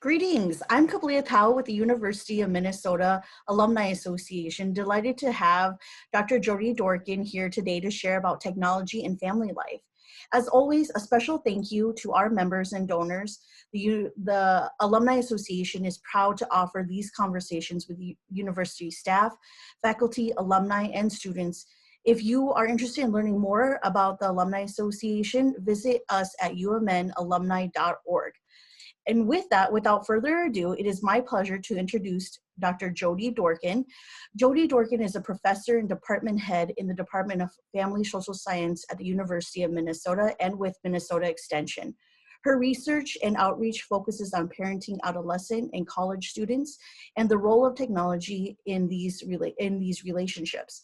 Greetings, I'm Kabliya Tao with the University of Minnesota Alumni Association. Delighted to have Dr. Jody Dorkin here today to share about technology and family life. As always, a special thank you to our members and donors. The Alumni Association is proud to offer these conversations with university staff, faculty, alumni, and students. If you are interested in learning more about the Alumni Association, visit us at umnalumni.org. And with that, without further ado, it is my pleasure to introduce Dr. Jody Dorkin. Jody Dorkin is a professor and department head in the Department of Family Social Science at the University of Minnesota and with Minnesota Extension. Her research and outreach focuses on parenting adolescent and college students and the role of technology in these relationships.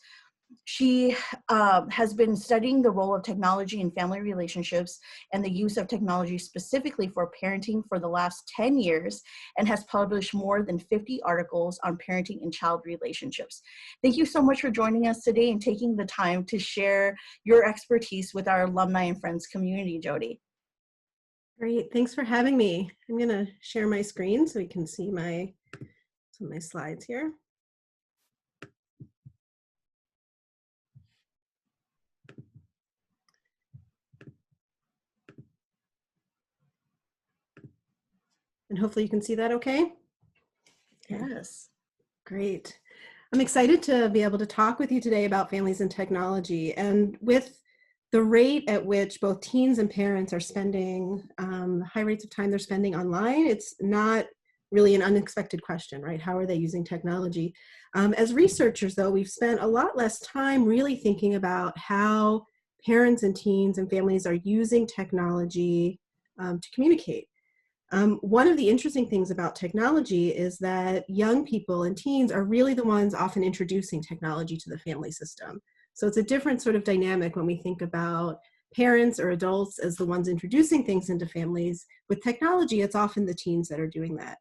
She has been studying the role of technology in family relationships and the use of technology specifically for parenting for the last 10 years and has published more than 50 articles on parenting and child relationships. Thank you so much for joining us today and taking the time to share your expertise with our alumni and friends community, Jody. Great, thanks for having me. I'm going to share my screen so we can see some of my slides here. And hopefully you can see that okay? Yes. Great. I'm excited to be able to talk with you today about families and technology. And with the rate at which both teens and parents are spending, high rates of time they're spending online, it's not really an unexpected question, right? How are they using technology? As researchers, though, we've spent a lot less time really thinking about how parents and teens and families are using technology to communicate. One of the interesting things about technology is that young people and teens are really the ones often introducing technology to the family system. So it's a different sort of dynamic when we think about parents or adults as the ones introducing things into families. With technology, it's often the teens that are doing that.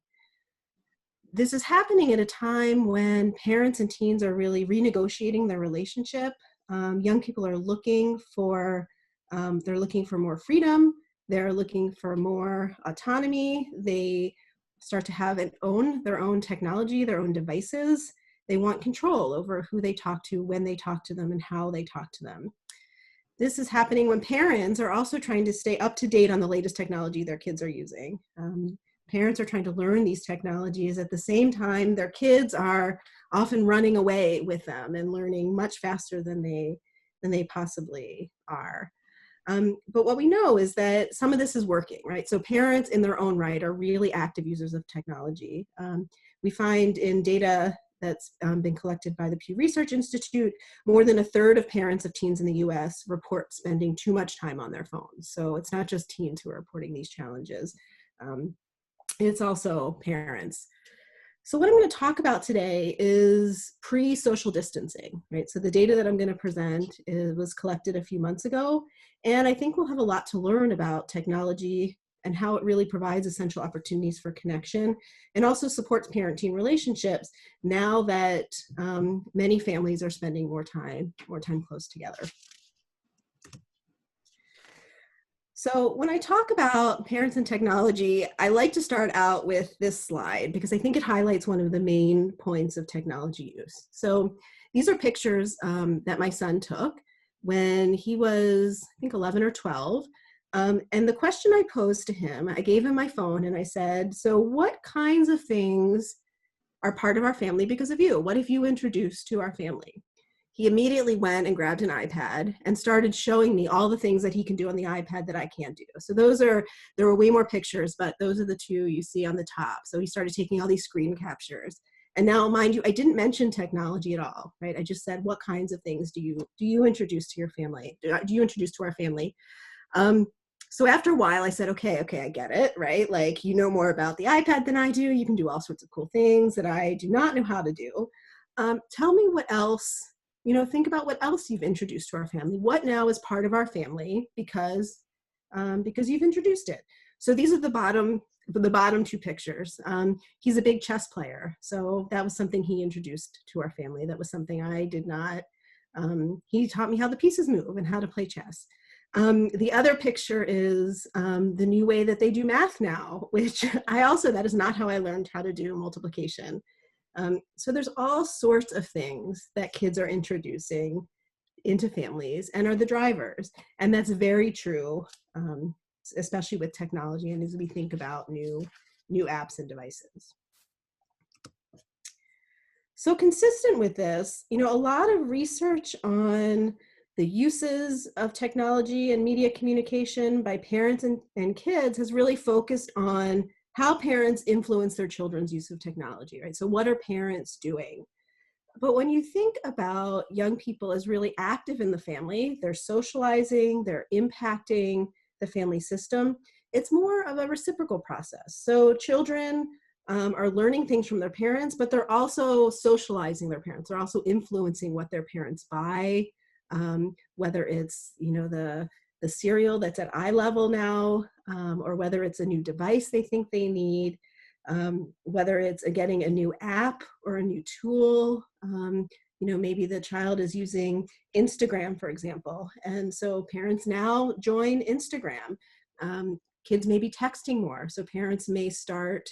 This is happening at a time when parents and teens are really renegotiating their relationship. Young people are looking for more freedom. They're looking for more autonomy. They start to have and own their own technology, their own devices. They want control over who they talk to, when they talk to them, and how they talk to them. This is happening when parents are also trying to stay up to date on the latest technology their kids are using. Parents are trying to learn these technologies at the same time their kids are often running away with them and learning much faster than they possibly are. But what we know is that some of this is working, right? So parents in their own right are really active users of technology. We find in data that's been collected by the Pew Research Institute, more than a third of parents of teens in the US report spending too much time on their phones. So it's not just teens who are reporting these challenges. It's also parents. So what I'm going to talk about today is pre-social distancing, right? So the data that I'm going to present was collected a few months ago, and I think we'll have a lot to learn about technology and how it really provides essential opportunities for connection and also supports parent-teen relationships now that many families are spending more time close together. So when I talk about parents and technology, I like to start out with this slide because I think it highlights one of the main points of technology use. So these are pictures that my son took when he was, I think, 11 or 12. And the question I posed to him, I gave him my phone and I said, so what kinds of things are part of our family because of you? What have you introduced to our family? He immediately went and grabbed an iPad and started showing me all the things that he can do on the iPad that I can't do. So there were way more pictures, but those are the two you see on the top. So he started taking all these screen captures. And now, mind you, I didn't mention technology at all, right? I just said, what kinds of things do you introduce to your family? Do you introduce to our family? So after a while, I said, okay, I get it, right? Like, you know more about the iPad than I do. You can do all sorts of cool things that I do not know how to do. Tell me what else. Think about what else you've introduced to our family. What now is part of our family because you've introduced it. So these are the bottom two pictures. He's a big chess player. So that was something he introduced to our family. That was something I did not. He taught me how the pieces move and how to play chess. The other picture is the new way that they do math now, which that is not how I learned how to do multiplication. So there's all sorts of things that kids are introducing into families and are the drivers. And that's very true, especially with technology and as we think about new apps and devices. So consistent with this, a lot of research on the uses of technology and media communication by parents and kids has really focused on how parents influence their children's use of technology, right? So what are parents doing? But when you think about young people as really active in the family, they're socializing, they're impacting the family system, it's more of a reciprocal process. So children are learning things from their parents, but they're also socializing their parents. They're also influencing what their parents buy, whether it's, the cereal that's at eye level now, or whether it's a new device they think they need. Whether it's getting a new app or a new tool, maybe the child is using Instagram, for example. And so parents now join Instagram. Kids may be texting more, so parents may start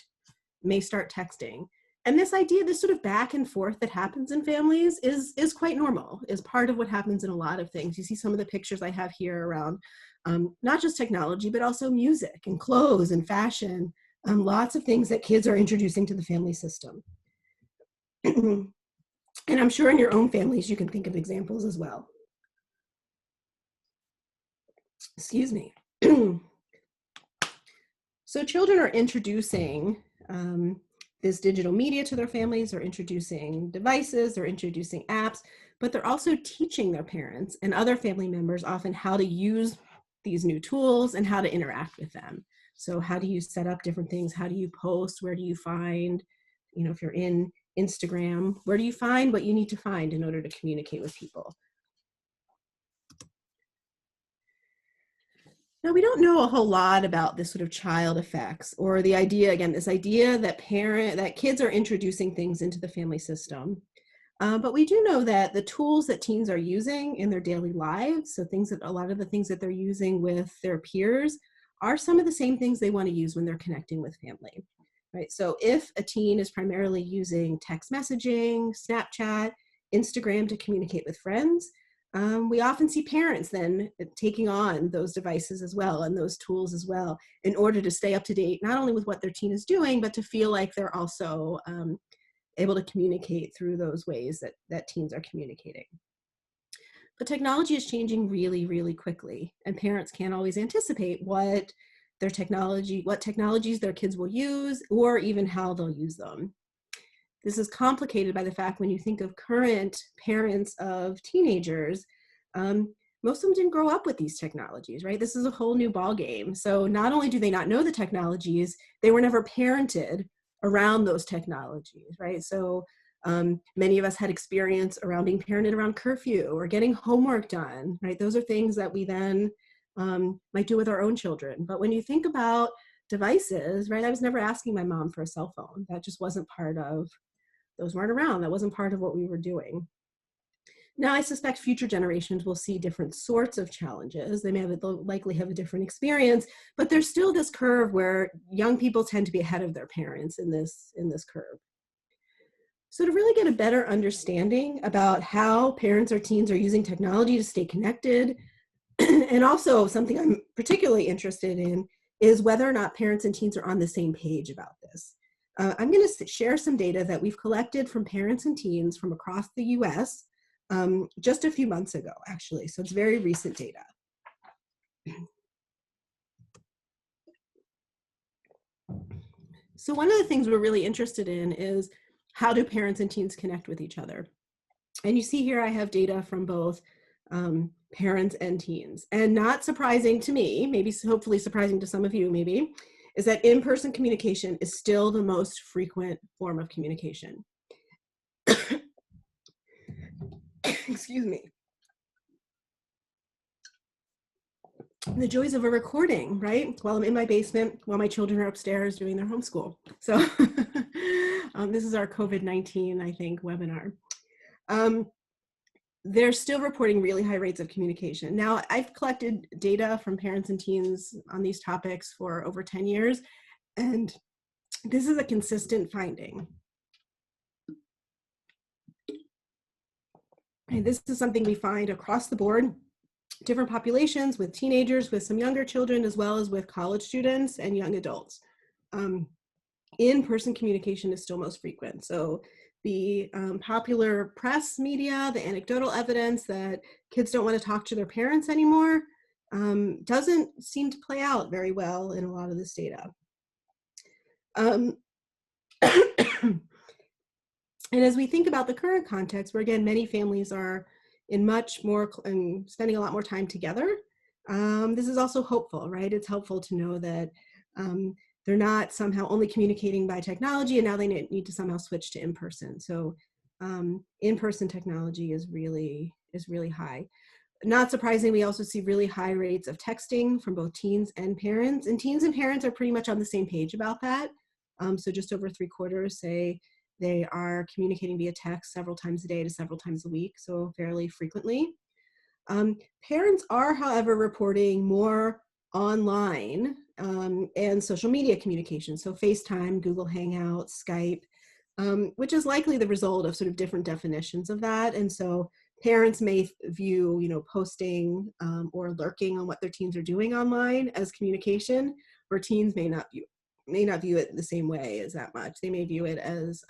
texting. And this idea, this sort of back and forth that happens in families is quite normal, is part of what happens in a lot of things. You see some of the pictures I have here around not just technology, but also music and clothes and fashion. Lots of things that kids are introducing to the family system. And I'm sure in your own families, you can think of examples as well. Excuse me. So children are introducing this digital media to their families, they're introducing devices, they're introducing apps, but they're also teaching their parents and other family members often how to use these new tools and how to interact with them. So how do you set up different things? How do you post? Where do you find, if you're in Instagram, where do you find what you need to find in order to communicate with people? Now, we don't know a whole lot about this sort of child effects or the idea, again, this idea that kids are introducing things into the family system. But we do know that the tools that teens are using in their daily lives, so a lot of the things that they're using with their peers are some of the same things they want to use when they're connecting with family, right? So if a teen is primarily using text messaging, Snapchat, Instagram to communicate with friends, we often see parents then taking on those devices as well and those tools as well in order to stay up to date, not only with what their teen is doing, but to feel like they're also able to communicate through those ways that teens are communicating. But technology is changing really, really quickly, and parents can't always anticipate what technologies their kids will use or even how they'll use them. This is complicated by the fact when you think of current parents of teenagers, most of them didn't grow up with these technologies, right? This is a whole new ballgame. So not only do they not know the technologies, they were never parented around those technologies, right? So many of us had experience around being parented around curfew or getting homework done, right? Those are things that we then might do with our own children. But when you think about devices, right? I was never asking my mom for a cell phone. That just wasn't those weren't around. That wasn't part of what we were doing. Now, I suspect future generations will see different sorts of challenges. They'll likely have a different experience, but there's still this curve where young people tend to be ahead of their parents in this curve. So to really get a better understanding about how parents or teens are using technology to stay connected, and also something I'm particularly interested in is whether or not parents and teens are on the same page about this. I'm going to share some data that we've collected from parents and teens from across the US just a few months ago, actually. So it's very recent data. So one of the things we're really interested in is how do parents and teens connect with each other? And you see here I have data from both parents and teens. And not surprising to me, maybe hopefully surprising to some of you maybe, is that in-person communication is still the most frequent form of communication. Excuse me. The joys of a recording, right? While I'm in my basement, while my children are upstairs doing their homeschool. So this is our COVID-19, I think, webinar. they're still reporting really high rates of communication. Now, I've collected data from parents and teens on these topics for over 10 years, and this is a consistent finding. And this is something we find across the board, different populations, with teenagers, with some younger children, as well as with college students and young adults. In-person communication is still most frequent. So the popular press media, the anecdotal evidence that kids don't want to talk to their parents anymore, doesn't seem to play out very well in a lot of this data. And as we think about the current context, where again, many families are in much more and spending a lot more time together, this is also hopeful, right? It's helpful to know that they're not somehow only communicating by technology and now they need to somehow switch to in-person. So in-person technology is really high. Not surprising, we also see really high rates of texting from both teens and parents. And teens and parents are pretty much on the same page about that. So just over 3/4 say they are communicating via text several times a day to several times a week, so fairly frequently. Parents are, however, reporting more online and social media communication, so FaceTime, Google Hangouts, Skype, which is likely the result of sort of different definitions of that. And so parents may view, posting or lurking on what their teens are doing online as communication, where teens may not view it the same way as that much. They may view it as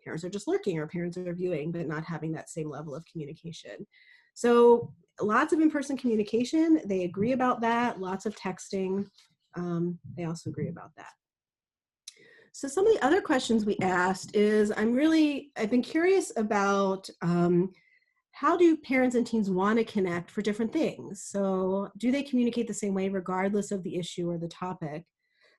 parents are just lurking or parents are viewing, but not having that same level of communication. So lots of in-person communication. They agree about that. Lots of texting. They also agree about that. So some of the other questions we asked is, I've been curious about how do parents and teens want to connect for different things? So do they communicate the same way regardless of the issue or the topic?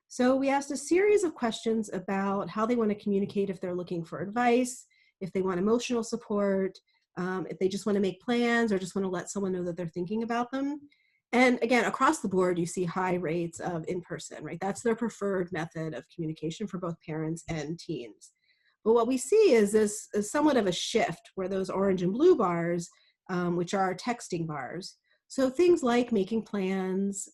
So we asked a series of questions about how they want to communicate, if they're looking for advice, if they want emotional support, if they just want to make plans or just want to let someone know that they're thinking about them. And again, across the board, you see high rates of in-person, right? That's their preferred method of communication for both parents and teens. But what we see is this is somewhat of a shift where those orange and blue bars, which are texting bars. So things like making plans,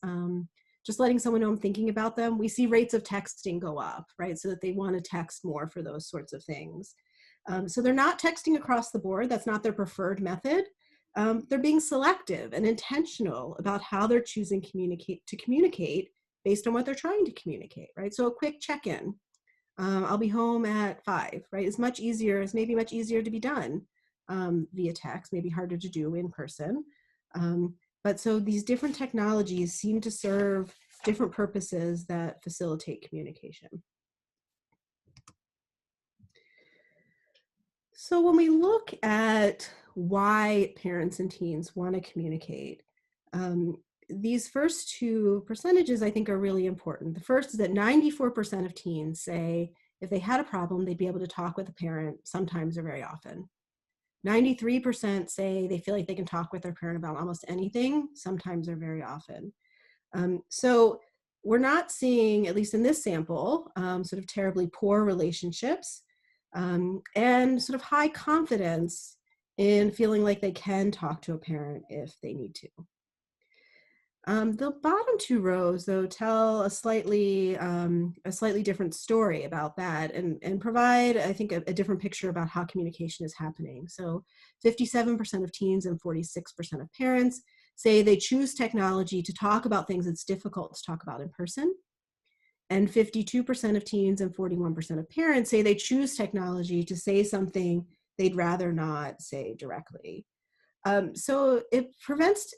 just letting someone know I'm thinking about them, we see rates of texting go up, right? So that they want to text more for those sorts of things. So they're not texting across the board. That's not their preferred method. They're being selective and intentional about how they're choosing to communicate based on what they're trying to communicate, right? So a quick check-in. I'll be home at 5, right? It's maybe much easier to be done via text, maybe harder to do in person. But so these different technologies seem to serve different purposes that facilitate communication. So when we look at why parents and teens want to communicate, these first two percentages I think are really important. The first is that 94% of teens say if they had a problem, they'd be able to talk with a parent sometimes or very often. 93% say they feel like they can talk with their parent about almost anything, sometimes or very often. So we're not seeing, at least in this sample, sort of terribly poor relationships and sort of high confidence in feeling like they can talk to a parent if they need to. The bottom two rows, though, tell a slightly different story about that and provide, I think, a different picture about how communication is happening. So 57% of teens and 46% of parents say they choose technology to talk about things it's difficult to talk about in person. And 52% of teens and 41% of parents say they choose technology to say something they'd rather not say directly. So it presents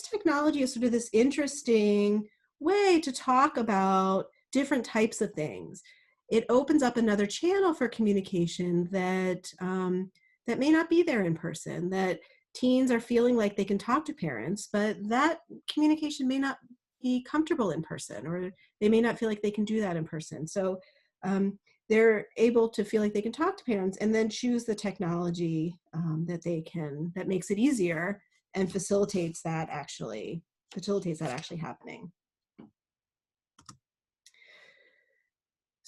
technology as sort of this interesting way to talk about different types of things. It opens up another channel for communication that that may not be there in person, that teens are feeling like they can talk to parents, but that communication may not be comfortable in person, or they may not feel like they can do that in person. So they're able to feel like they can talk to parents and then choose the technology that makes it easier and facilitates that actually happening.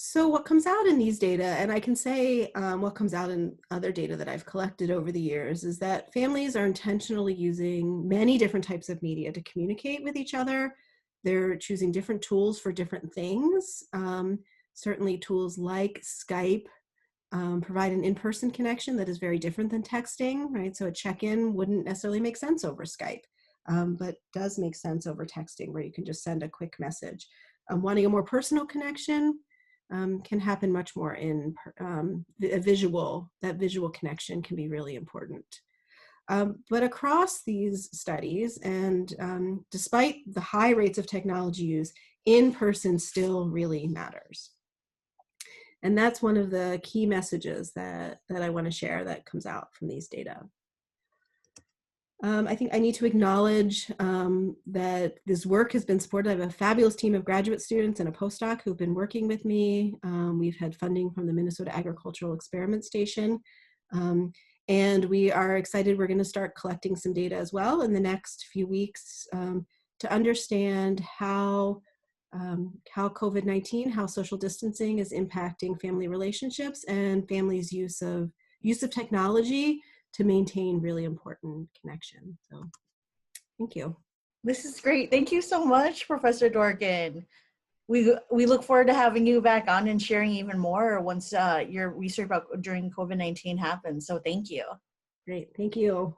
So what comes out in these data, and I can say what comes out in other data that I've collected over the years, is that families are intentionally using many different types of media to communicate with each other. They're choosing different tools for different things. Certainly tools like Skype provide an in-person connection that is very different than texting, right? So a check-in wouldn't necessarily make sense over Skype, but does make sense over texting, where you can just send a quick message. Wanting a more personal connection can happen much more in a visual. That visual connection can be really important. But across these studies, and despite the high rates of technology use, in-person still really matters. And that's one of the key messages that I want to share that comes out from these data. I think I need to acknowledge that this work has been supported. I have a fabulous team of graduate students and a postdoc who've been working with me. We've had funding from the Minnesota Agricultural Experiment Station. And we are excited. We're going to start collecting some data as well in the next few weeks to understand how COVID-19, how social distancing is impacting family relationships and families' use of technology to maintain really important connection. So thank you. This is great. Thank you so much, Professor Dorgan. We look forward to having you back on and sharing even more once your research about during COVID-19 happens. So thank you. Great. Thank you.